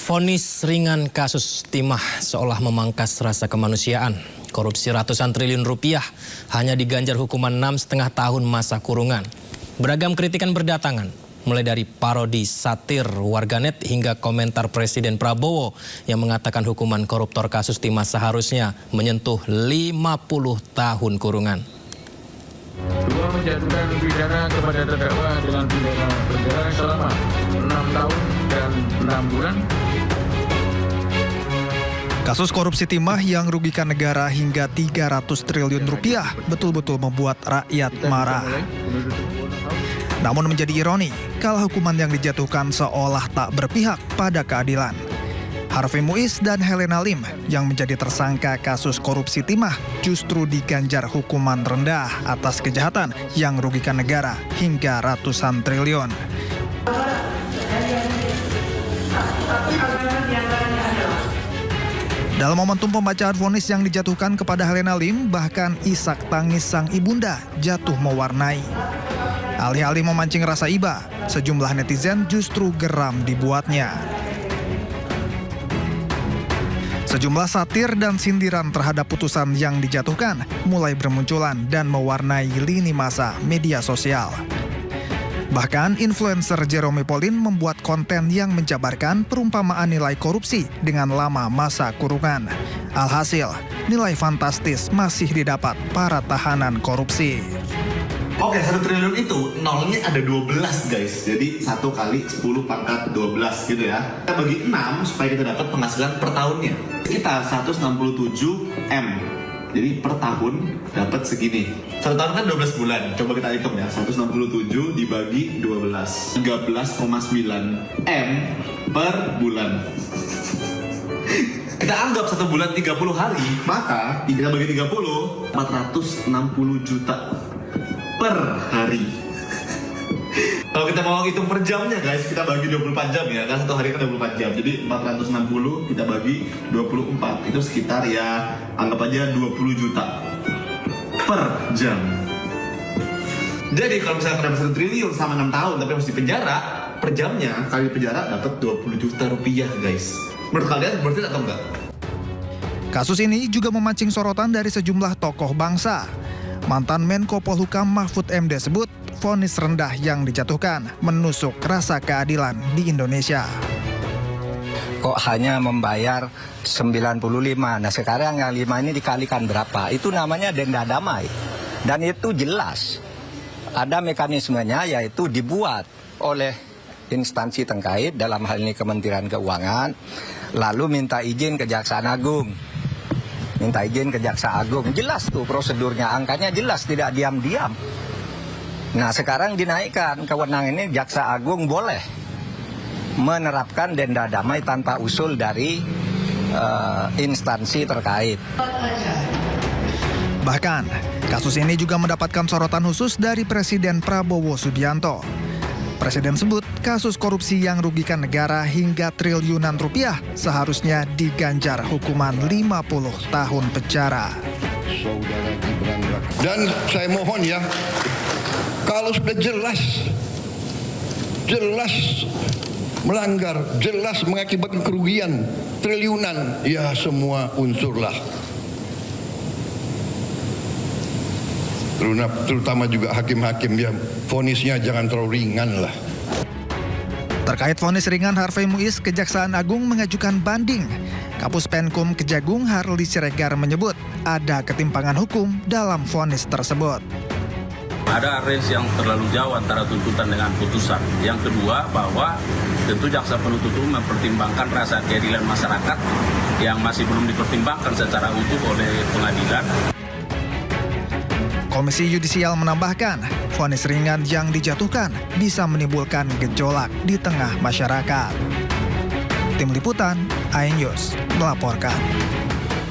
Vonis ringan kasus timah seolah memangkas rasa kemanusiaan. Korupsi ratusan triliun rupiah hanya diganjar hukuman 6,5 tahun masa kurungan. Beragam kritikan berdatangan, mulai dari parodi satir warganet hingga komentar Presiden Prabowo yang mengatakan hukuman koruptor kasus timah seharusnya menyentuh 50 tahun kurungan. Dua, menjatuhkan pidana kepada terdakwa dengan pidana penjara selama 6 tahun dan 6 bulan. Kasus korupsi timah yang merugikan negara hingga 300 triliun rupiah betul-betul membuat rakyat marah. Namun menjadi ironi, kalau hukuman yang dijatuhkan seolah tak berpihak pada keadilan. Harvey Muiz dan Helena Lim yang menjadi tersangka kasus korupsi timah justru diganjar hukuman rendah atas kejahatan yang merugikan negara hingga ratusan triliun. Dalam momentum pembacaan vonis yang dijatuhkan kepada Helena Lim, bahkan isak tangis sang ibunda jatuh mewarnai. Alih-alih memancing rasa iba, sejumlah netizen justru geram dibuatnya. Sejumlah satir dan sindiran terhadap putusan yang dijatuhkan mulai bermunculan dan mewarnai lini masa media sosial. Bahkan influencer Jerome Pauline membuat konten yang menjabarkan perumpamaan nilai korupsi dengan lama masa kurungan. Alhasil, nilai fantastis masih didapat para tahanan korupsi. Oke, 1 triliun itu nolnya ada 12 guys. Jadi 1 kali 10 pangkat 12 gitu ya. Kita bagi 6 supaya kita dapat penghasilan per tahunnya. Kita 167 M. Jadi per tahun dapat segini. 1 tahun kan 12 bulan. Coba kita hitung ya. 167 dibagi 12. 13,9 M per bulan. Kita anggap 1 bulan 30 hari. Maka kita bagi 30, 460 juta per hari. Kalau kita mau hitung per jamnya guys, kita bagi 24 jam ya, kan 1 hari kan 24 jam. Jadi 460 kita bagi 24, itu sekitar ya anggap aja 20 juta per jam. Jadi kalau misalnya dapat 1 triliun sama 6 tahun tapi harus dipenjara, per jamnya kali penjara dapat 20 juta rupiah guys. Menurut kalian worth it atau enggak? Kasus ini juga memancing sorotan dari sejumlah tokoh bangsa. Mantan Menko Polhukam Mahfud MD sebut vonis rendah yang dijatuhkan menusuk rasa keadilan di Indonesia. Kok hanya membayar 95, nah sekarang yang 5 ini dikalikan berapa? Itu namanya denda damai. Dan itu jelas, ada mekanismenya yaitu dibuat oleh instansi terkait, dalam hal ini Kementerian Keuangan, lalu minta izin Kejaksaan Agung. Minta izin ke Jaksa Agung, jelas tuh prosedurnya, angkanya jelas, tidak diam-diam. Nah sekarang dinaikkan kewenangan ini, Jaksa Agung boleh menerapkan denda damai tanpa usul dari instansi terkait. Bahkan kasus ini juga mendapatkan sorotan khusus dari Presiden Prabowo Subianto. Presiden sebut kasus korupsi yang merugikan negara hingga triliunan rupiah seharusnya diganjar hukuman 50 tahun penjara. Dan saya mohon ya, kalau sudah jelas melanggar, jelas mengakibatkan kerugian triliunan, ya semua unsurlah. Terutama juga hakim-hakim ya, vonisnya jangan terlalu ringan lah. Terkait vonis ringan Harvey Muiz, Kejaksaan Agung mengajukan banding. Kapus Penkum Kejagung Harli Siregar menyebut ada ketimpangan hukum dalam vonis tersebut. Ada range yang terlalu jauh antara tuntutan dengan putusan. Yang kedua, bahwa tentu jaksa penuntut umum mempertimbangkan rasa keadilan masyarakat yang masih belum dipertimbangkan secara utuh oleh pengadilan. Komisi Yudisial menambahkan, vonis ringan yang dijatuhkan bisa menimbulkan gejolak di tengah masyarakat. Tim Liputan, iNews melaporkan.